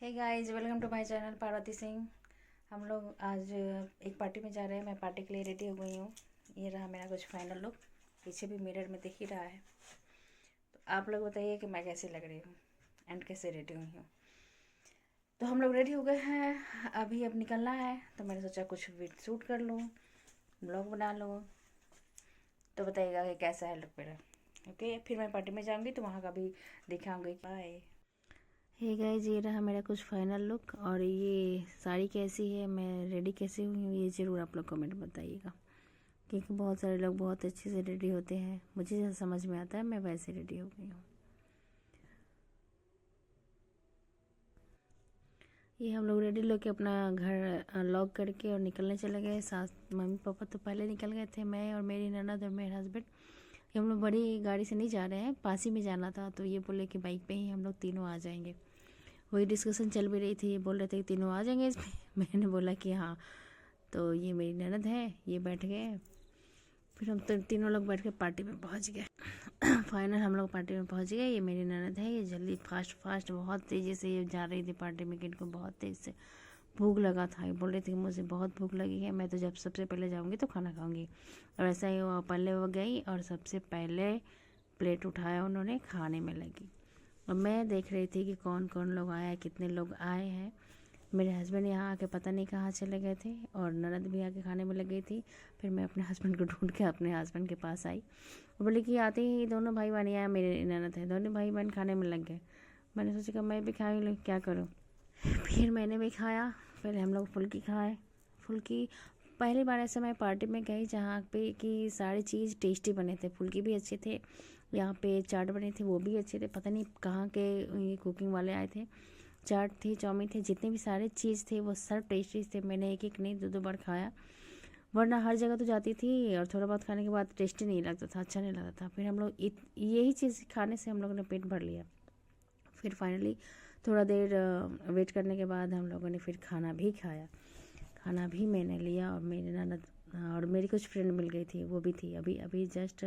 Hey guys, welcome to my channel Parvati Singh. हम लोग आज एक पार्टी में जा रहे हैं। मैं पार्टी के लिए रेडी हो गई हूँ। ये रहा मेरा कुछ फाइनल लुक। पीछे भी मिरर में दिख ही रहा है। तो आप लोग बताइए कि मैं कैसी लग रही हूँ एंड कैसे रेडी हुई हूँ। तो हम लोग रेडी हो गए हैं, अभी अब निकलना है। तो मैंने सोचा कुछ शूट कर लूँ, ब्लॉग बना लूँ। तो बताइएगा कि कैसा है लुक मेरा। ओके, फिर मैं पार्टी में जाऊँगी तो वहाँ का भी दिखाऊँगी। बाय। हे गाइस, ये रहा मेरा कुछ फाइनल लुक। और ये साड़ी कैसी है, मैं रेडी कैसे हुई हूँ, ये ज़रूर आप लोग कमेंट बताइएगा। क्योंकि बहुत सारे लोग बहुत अच्छे से रेडी होते हैं। मुझे जैसा समझ में आता है मैं वैसे रेडी हो गई हूँ। ये हम लोग रेडी लोग के अपना घर लॉक करके और निकलने चले गए। सास मम्मी पापा तो पहले निकल गए थे। मैं और मेरी ननद और मेरे हस्बैंड, ये हम लोग बड़ी गाड़ी से नहीं जा रहे हैं, पास ही में जाना था। तो ये बोले कि बाइक पे ही हम लोग तीनों आ जाएंगे। वही डिस्कशन चल भी रही थी। ये बोल रहे थे कि तीनों आ जाएंगे इसमें। मैंने बोला कि हाँ। तो ये मेरी ननद है, ये बैठ गए। फिर हम तो तीनों लोग बैठ के पार्टी में पहुंच गए। फाइनल हम लोग पार्टी में पहुंच गए। ये मेरी ननद है, ये जल्दी फास्ट फास्ट बहुत तेज़ी से ये जा रही थी पार्टी में कि इनको बहुत तेज़ से भूख लगा था। ये बोल रही थी कि मुझे बहुत भूख लगी है, मैं तो जब सबसे पहले जाऊंगी तो खाना खाऊंगी। और ऐसा ही वो पहले वो गई और सबसे पहले प्लेट उठाया, उन्होंने खाने में लगी। और मैं देख रही थी कि कौन कौन लोग आया है, कितने लोग आए हैं। मेरे हस्बैंड यहाँ आके पता नहीं कहाँ चले गए थे और ननद भी आके खाने में लग गई थी। फिर मैं अपने हस्बैंड को ढूंढ के अपने हस्बैंड के पास आई और बोली कि आते ही दोनों भाई बहन आया, मेरे ननद है, दोनों भाई बहन खाने में लग गए। मैंने सोचा कि मैं भी खा लूँ, क्या करूँ। फिर मैंने भी खाया। फिर हम लोग फुल्की खाए। फुल्की पहली बार ऐसे मैं पार्टी में गई जहाँ पे कि सारी चीज़ टेस्टी बने थे। फुल्की भी अच्छे थे, यहाँ पे चाट बने थे वो भी अच्छे थे। पता नहीं कहाँ के ये कुकिंग वाले आए थे। चाट थी, चाउमीन थे, जितने भी सारे चीज़ थे वो सब टेस्टी थे। मैंने एक एक नहीं दो दो बार खाया, वरना हर जगह तो जाती थी और थोड़ा बहुत खाने के बाद टेस्टी नहीं लगता था, अच्छा नहीं लगता था। फिर हम लोग यही चीज़ खाने से हम लोगों ने पेट भर लिया। फिर फाइनली थोड़ा देर वेट करने के बाद हम लोगों ने फिर खाना भी खाया। खाना भी मैंने लिया और मेरी ननद और मेरी कुछ फ्रेंड मिल गई थी, वो भी थी। अभी अभी जस्ट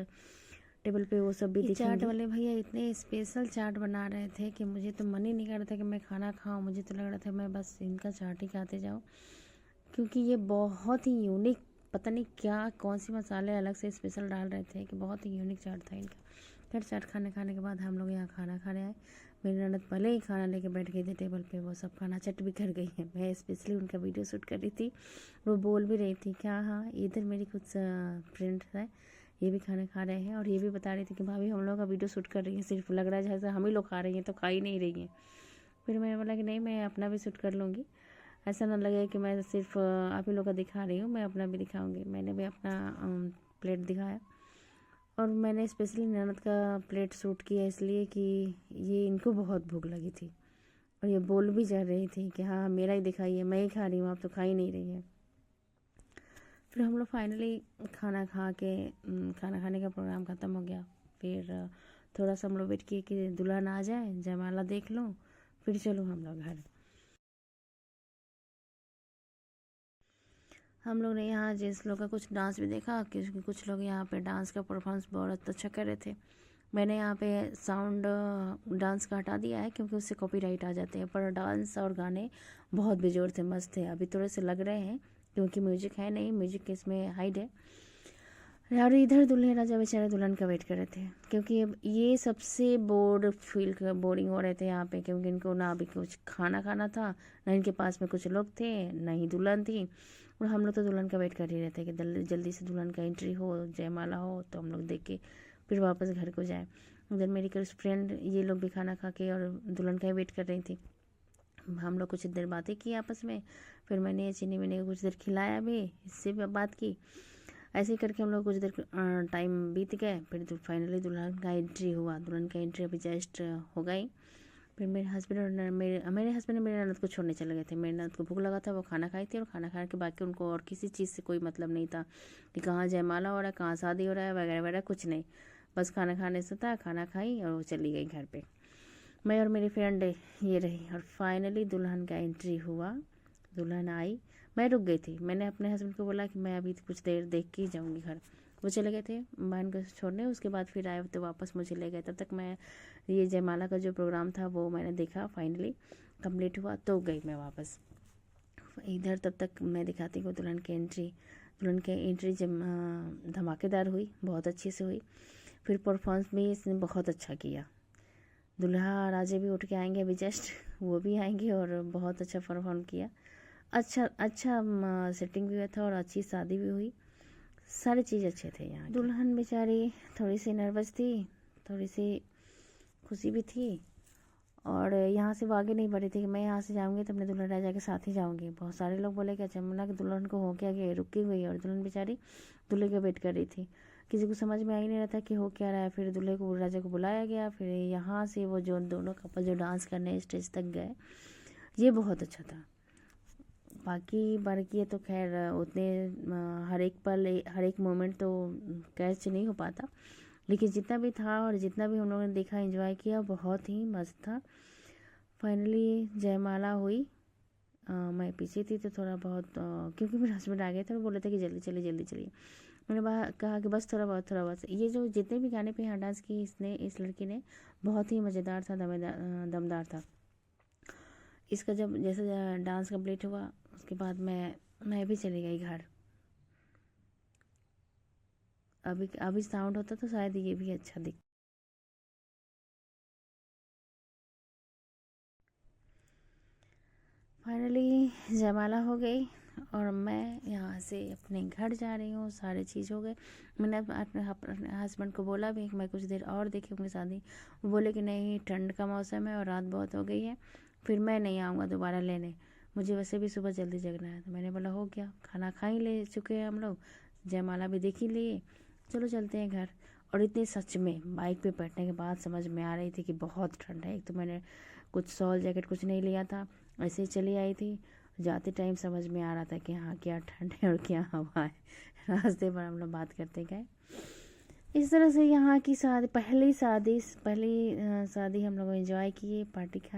टेबल पे वो सब भी दिखेंगी। चाट वाले भैया इतने स्पेशल चाट बना रहे थे कि मुझे तो मन ही नहीं कर रहा था कि मैं खाना खाऊं। मुझे तो लग रहा था मैं बस इनका चाट ही खाते जाऊं, क्योंकि ये बहुत ही यूनिक, पता नहीं क्या कौन सी मसाले अलग से स्पेशल डाल रहे थे कि बहुत ही यूनिक चाट था इनका। फिर चाट खाने के बाद हम लोग यहाँ खाना खाने आए। मेरी ननद पहले ही खाना लेके बैठ गई थी टेबल पे, वो सब खाना चट भी कर गई है। मैं स्पेशली उनका वीडियो शूट कर रही थी। वो बोल भी रही थी क्या, हाँ इधर मेरी कुछ फ्रेंड है, ये भी खाना खा रहे हैं। और ये भी बता रही थी कि भाभी हम लोग का वीडियो शूट कर रही है, सिर्फ लग रहा है जैसे हम ही लोग खा रही हैं, तो खा ही नहीं रही हैं। फिर मैंने बोला कि नहीं, मैं अपना भी शूट कर लूँगी, ऐसा ना लगे कि मैं सिर्फ आप ही लोग का दिखा रही हूँ, मैं अपना भी दिखाऊँगी। मैंने भी अपना प्लेट दिखाया और मैंने स्पेशली ननद का प्लेट शूट किया इसलिए कि ये इनको बहुत भूख लगी थी और ये बोल भी जा रही थी कि हाँ मेरा ही दिखाइए, मैं ही खा रही हूँ, आप तो खा ही नहीं रही है। फिर हम लोग फाइनली खाना खा के खाना खाने का प्रोग्राम ख़त्म हो गया। फिर थोड़ा सा हम लोग वेट किए कि दुल्हन आ जाए, जयमाला देख लूँ, फिर चलो हम लोग घर। हम लोग ने यहाँ जेंट्स लोग का कुछ डांस भी देखा, क्योंकि कुछ लोग यहाँ पे डांस का परफॉर्मेंस बहुत अच्छा कर रहे थे। मैंने यहाँ पे साउंड डांस का हटा दिया है क्योंकि उससे कॉपीराइट आ जाते हैं, पर डांस और गाने बहुत बेजोड़ थे, मस्त थे। अभी थोड़े से लग रहे हैं क्योंकि म्यूजिक है नहीं, म्यूजिक इसमें हाइड है। और इधर दूल्हे राजा बेचारे दुल्हन का वेट कर रहे थे, क्योंकि अब ये सबसे बोरिंग हो रहे थे यहाँ पे, क्योंकि इनको ना अभी कुछ खाना खाना था, ना इनके पास में कुछ लोग थे, ना ही दुल्हन थी। और हम लोग तो दुल्हन का वेट कर ही रहे थे कि जल्दी से दुल्हन का एंट्री हो, जयमाला हो, तो हम लोग देख के फिर वापस घर को जाए। उधर मेरी कुछ फ्रेंड ये लोग भी खाना खा के और दुल्हन का ही वेट कर रही थी। हम लोग कुछ देर बातें की आपस में। फिर मैंने चीनी मिनी को कुछ देर खिलाया भी, इससे भी बात की। ऐसे ही करके हम लोग कुछ देर टाइम बीत गए। फिर तो फाइनली दुल्हन का एंट्री हुआ। दुल्हन का एंट्री अभी जस्ट हो गई। फिर मेरे हस्बैंड और मेरे हस्बैंड ने मेरे ननद को छोड़ने चले गए थे। मेरे ननद को भूख लगा था, वो खाना खाई थी और खाना खाने के बाकी उनको और किसी चीज़ से कोई मतलब नहीं था कि कहाँ जयमाला हो रहा है, कहाँ शादी हो रहा है, वगैरह वगैरह कुछ नहीं। बस खाना खाने से था, खाना खाई और वो चली गई घर पे। मैं और मेरी फ्रेंड ये रही और फाइनली दुल्हन का एंट्री हुआ। दुल्हन आई, मैं रुक गई थी। मैंने अपने हस्बैंड को बोला कि मैं अभी कुछ देर देख के ही जाऊँगी घर। वो चले गए थे बहन को छोड़ने, उसके बाद फिर आए तो वापस मुझे ले गए। तब तक मैं ये जयमाला का जो प्रोग्राम था वो मैंने देखा, फाइनली कंप्लीट हुआ तो गई मैं वापस इधर। तब तक मैं दिखाती हूँ दुल्हन की एंट्री जब धमाकेदार हुई, बहुत अच्छे से हुई। फिर परफॉर्मेंस भी इसने बहुत अच्छा किया। दूल्हा राजे भी उठ के आएंगे अभी जस्ट, वो भी आएंगे और बहुत अच्छा परफॉर्म किया। अच्छा सेटिंग भी हुआ था और अच्छी शादी भी हुई, सारी चीज़ अच्छे थे यहाँ। दुल्हन बेचारी थोड़ी सी नर्वस थी, थोड़ी सी खुशी भी थी, और यहाँ से वो आगे नहीं बढ़ी थी कि मैं यहाँ से जाऊँगी तो अपने दुल्हन राजा के साथ ही जाऊँगी। बहुत सारे लोग बोले कि अच्छा कि दुल्हन को हो क्या गया, रुकी हुई, और दुल्हन बेचारी दूल्हे का वेट कर रही थी। किसी को समझ में आ ही नहीं रहा था कि हो क्या रहा है। फिर दूल्हे को राजा को बुलाया गया, फिर यहाँ से वो जो दोनों कपल जो डांस करने स्टेज तक गए, ये बहुत अच्छा था। बाकी तो खैर उतने हर एक पल हर एक मोमेंट तो कैच नहीं हो पाता, लेकिन जितना भी था और जितना भी हम लोगों ने देखा, एंजॉय किया, बहुत ही मस्त था। फाइनली जयमाला हुई। मैं पीछे थी तो थोड़ा बहुत क्योंकि मेरे हस्बैंड आ गए थे, वो बोले थे कि जल्दी चलिए। मैंने कहा कि बस थोड़ा बहुत। ये जो जितने भी गाने पे यहाँ डांस की इस लड़की ने, बहुत ही मज़ेदार था, दमदार था। इसका जब जैसे डांस कंप्लीट हुआ उसके बाद मैं भी चली गई घर। अभी साउंड होता तो शायद ये भी अच्छा दिख। फाइनली जयमाला हो गई और मैं यहाँ से अपने घर जा रही हूँ। सारे चीज़ हो गए। मैंने अपने हस्बैंड को बोला भी कि मैं कुछ देर और देखी अपनी शादी। वो बोले कि नहीं, ठंड का मौसम है और रात बहुत हो गई है, फिर मैं नहीं आऊँगा दोबारा लेने, मुझे वैसे भी सुबह जल्दी जगना है। तो मैंने बोला हो गया, खाना खा ही ले चुके हैं हम लोग, जयमाला भी देख ही लिए, चलो चलते हैं घर। और इतने सच में बाइक पे बैठने के बाद समझ में आ रही थी कि बहुत ठंड है। एक तो मैंने कुछ शॉल जैकेट कुछ नहीं लिया था, ऐसे ही चली आई थी। जाते टाइम समझ में आ रहा था कि हाँ क्या ठंड है और क्या हवा है। रास्ते पर हम लोग बात करते गए। इस तरह से यहाँ की पहली शादी हम लोग एंजॉय किए, पार्टी खाए।